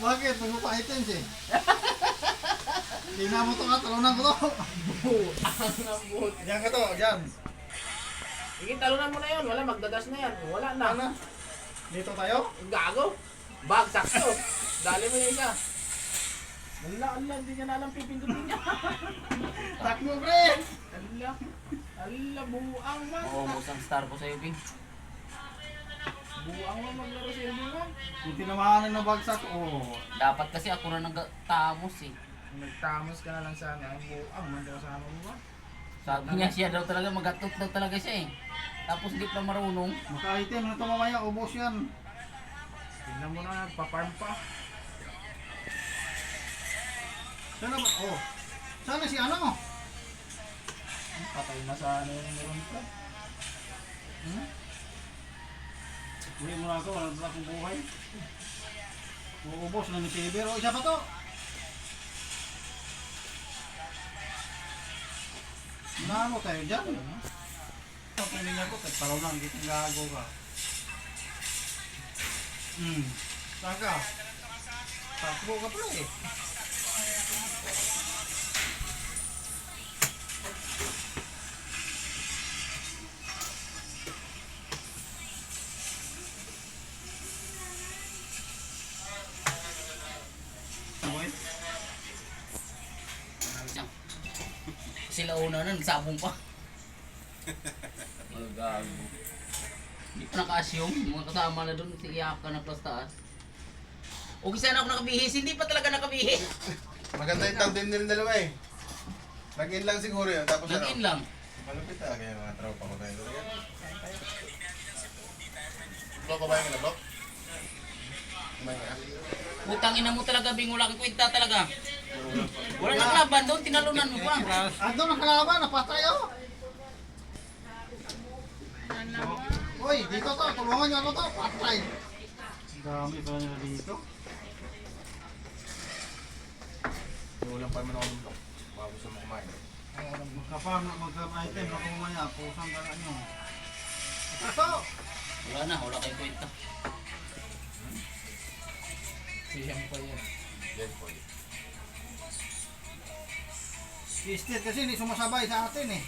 Bakit? Bago pa items eh. Tingnan mo to nga, talunan ko to. Ang buhot. Diyan ka to, diyan. Sige, talunan mo na yun. Wala, magdadas na yan. Wala na. Ano? Dito tayo? Gago. Bag, sakto. Dali mo yung isa. Ala, hindi niya na alam pipindutin niya. Takbo, pre! Ala, buang man. Maubos ang star ko sa'yo, Bing. Buang man maglaro sa ilbo man. Kung tinamahanan ng bagsak, oh. Dapat kasi ako na nagtamos eh. Nagtamos ka na lang sana. Ang buang man daw kasama mo ba? Sabi niya siya daw talaga, magatot daw talaga siya eh. Tapos hindi pa marunong. Maka-item na ito mamaya, ubos yan. Tingnan mo na, nagpa-farm pa. Sana ba? Oh. Sana si ano? Patay na sa ano yung meron pa. Uwi mo na ako, wala na akong buhay. Uubos na ni Silver. O, isa pa to. Nano tayo dyan. Ito, piningan ko. Tagparaw lang, hindi gago ka. Saan ka? Takbo ka pala eh. Boy. Sila una na, nagsabong pa. Magago. Hindi pa naka-assume. Mga kasama na doon, siyak ka na plus taas. Okay sana ako nakabihis, hindi pa talaga nakabihis. Maganda yung tag din nila dalawa eh. Nag-in lang siguro yun, tapos Nag-in lang. Malupit talaga yung mga tropa ko tayo. Block ko ba yung block? Kumain ka? Putang ina mo talaga, Bing, wala kang kwenta talaga. Wala nang laban doon, tinalunan mo pa. Ando na kalaban, napatay oh. Uy, dito to, tulungan nyo ako to, patay. Dami pala nila dito. Ulang pa naman ako ng block. Baka gusto mo kumain. Magka-item ako mamaya, pusang ka nyo. Ito! Wala na, wala kang kwenta. Siyang pa yan. Yan po yun. Si Steve kasi hindi sumasabay sa atin eh.